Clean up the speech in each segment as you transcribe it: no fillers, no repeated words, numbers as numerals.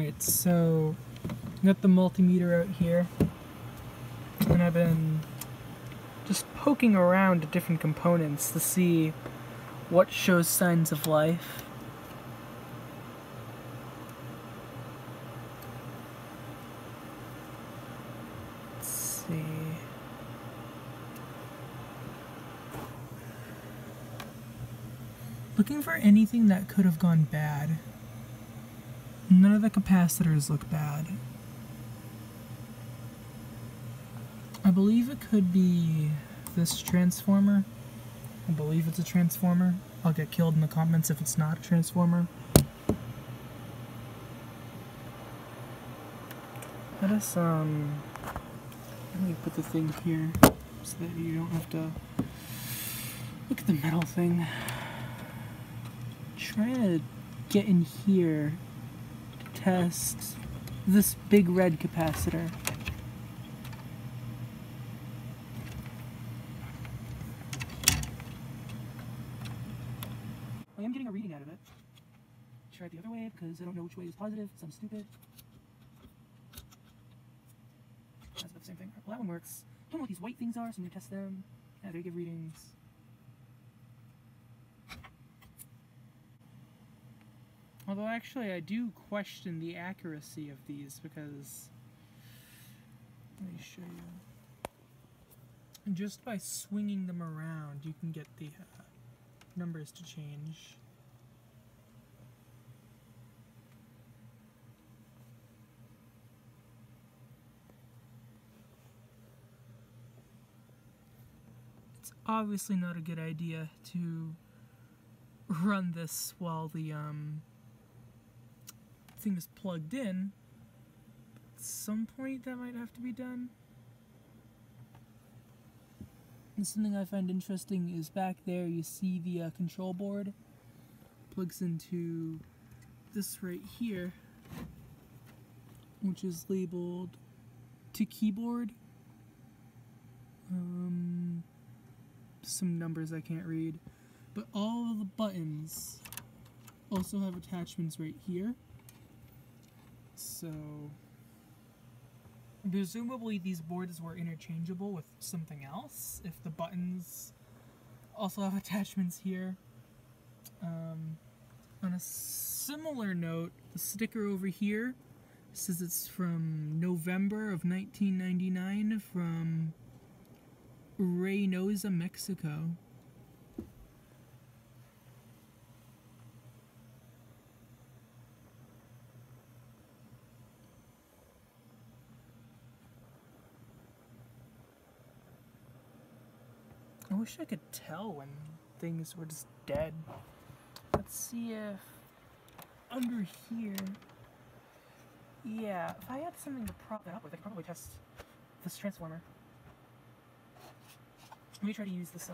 Alright, so I got the multimeter out here, and I've been just poking around at different components to see what shows signs of life. Let's see. Looking for anything that could have gone bad. None of the capacitors look bad. I believe it could be this transformer. I believe it's a transformer. I'll get killed in the comments if it's not a transformer. Let us, let me put the thing here so that you don't have to look at the metal thing. Try to get in here to test this big red capacitor. I am getting a reading out of it. Try it the other way because I don't know which way is positive, so I'm stupid. That's about the same thing. Well, that one works. I don't know what these white things are, so I'm going to test them. Yeah, they give readings. Although actually I do question the accuracy of these because, let me show you. And just by swinging them around you can get the numbers to change. It's obviously not a good idea to run this while the thing is plugged in. At some point that might have to be done. And something I find interesting is back there you see the control board plugs into this right here, which is labeled to keyboard. Some numbers I can't read, but all of the buttons also have attachments right here. So presumably these boards were interchangeable with something else if the buttons also have attachments here. On a similar note, the sticker over here says it's from November of 1999 from Reynosa, Mexico. I wish I could tell when things were just dead. Let's see if under here, yeah, if I had something to prop that up with, I could probably test this transformer. Let me try to use this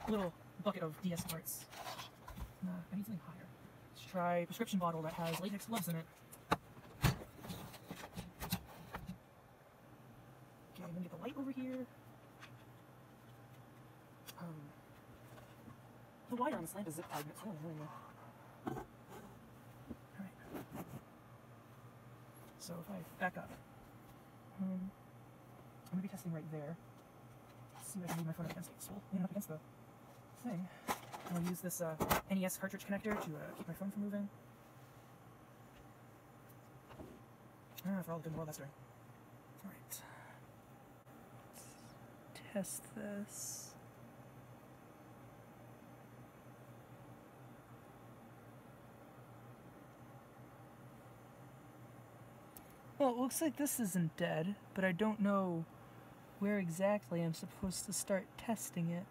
little bucket of DS parts. I need something higher. Let's try a prescription bottle that has latex gloves in it. Okay, I'm gonna get the light over here. The wire on this lamp is zip tied, and it's really annoying me. Alright. So if I back up, I'm going to be testing right there. See if I can move my phone up against it. Well, up against the thing. I'll use this NES cartridge connector to keep my phone from moving. For all the good world that's doing. Alright. Let's test this. Well, it looks like this isn't dead, but I don't know where exactly I'm supposed to start testing it.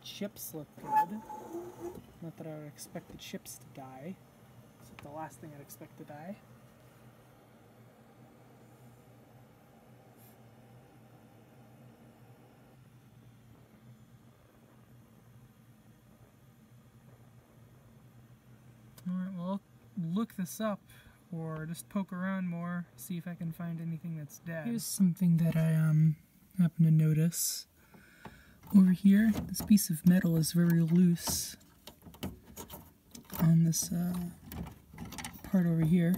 chips look good. Not that I would expect the chips to die. It's the last thing I'd expect to die. Alright, well, I'll look this up or just poke around more, see if I can find anything that's dead. Here's something that I happen to notice. Over here, this piece of metal is very loose on this part over here.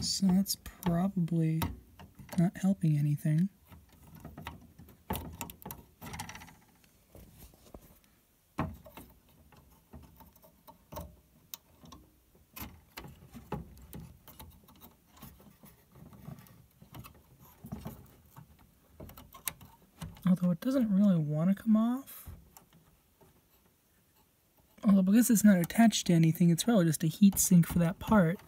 So that's probably not helping anything. Although it doesn't really want to come off. Although because it's not attached to anything, it's really just a heat sink for that part.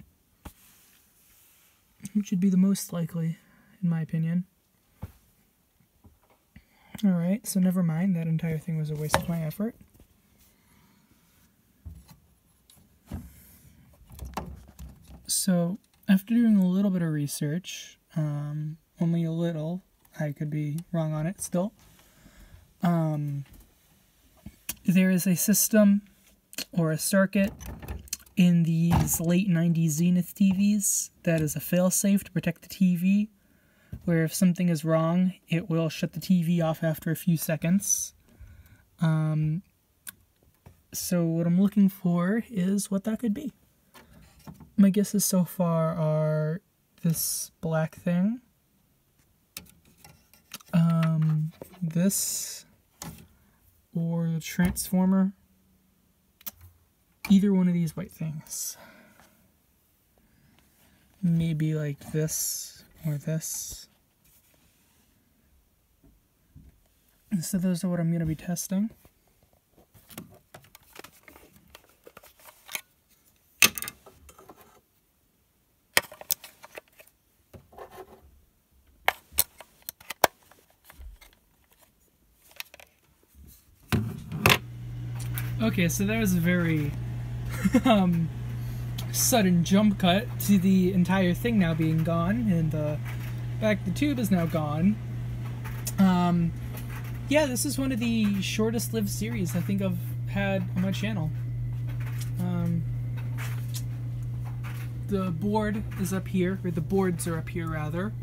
Which should be the most likely, in my opinion. Alright, so never mind, that entire thing was a waste of my effort. So, after doing a little bit of research, only a little, I could be wrong on it still. There is a system or a circuit in these late 90s Zenith TVs that is a failsafe to protect the TV, where if something is wrong, it will shut the TV off after a few seconds. So what I'm looking for is what that could be. My guesses so far are this black thing, this, or the transformer. Either one of these white things. Maybe like this or this. And so those are what I'm going to be testing. Okay, so that was a very sudden jump cut to the entire thing now being gone, and in fact the tube is now gone. Yeah, this is one of the shortest lived series I think I've had on my channel. The board is up here, or the boards are up here rather,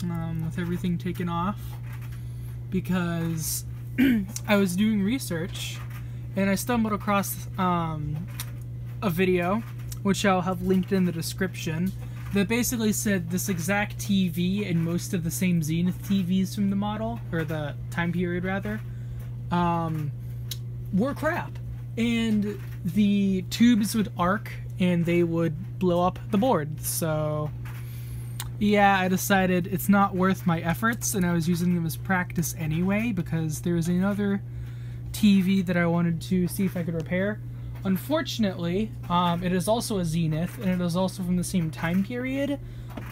with everything taken off, because I was doing research and I stumbled across a video, which I'll have linked in the description, that basically said this exact TV and most of the same Zenith TVs from the model, or the time period rather, were crap. And the tubes would arc and they would blow up the board. So yeah, I decided it's not worth my efforts, and I was using them as practice anyway, because there was another TV that I wanted to see if I could repair. Unfortunately, it is also a Zenith, and it is also from the same time period,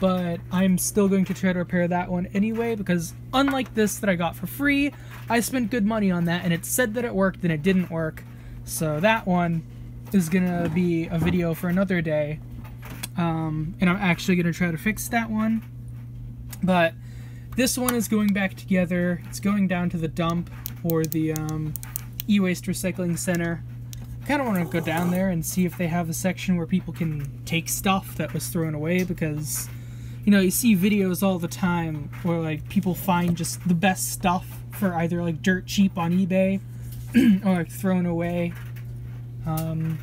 but I'm still going to try to repair that one anyway, because unlike this that I got for free, I spent good money on that, and it said that it worked, and it didn't work. So that one is gonna be a video for another day, and I'm actually gonna try to fix that one. But this one is going back together. It's going down to the dump, or the e-waste recycling center. I kind of want to go down there and see if they have a section where people can take stuff that was thrown away, because, you know, you see videos all the time where, like, people find just the best stuff for either, like, dirt cheap on eBay or, like, thrown away. And,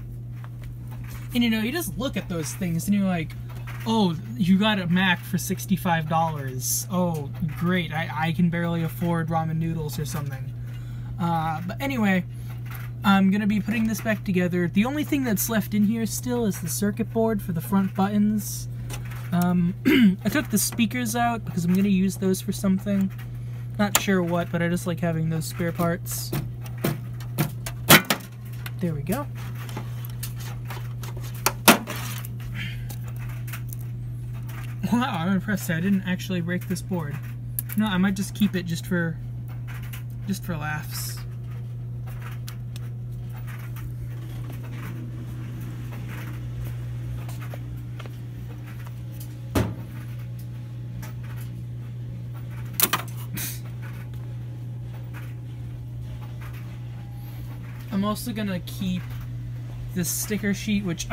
you know, you just look at those things and you're like, oh, you got a Mac for $65. Oh, great, I can barely afford ramen noodles or something. But anyway, I'm going to be putting this back together. The only thing that's left in here still is the circuit board for the front buttons. I took the speakers out because I'm going to use those for something. Not sure what, but I just like having those spare parts. There we go. Wow, I'm impressed. I didn't actually break this board. No, I might just keep it just for laughs. I'm also gonna keep this sticker sheet, which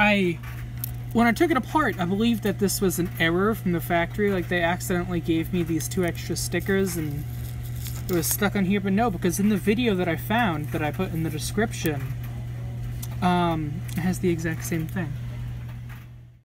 when I took it apart, I believed that this was an error from the factory, like they accidentally gave me these 2 extra stickers and it was stuck on here, but no, because in the video that I found, that I put in the description, it has the exact same thing.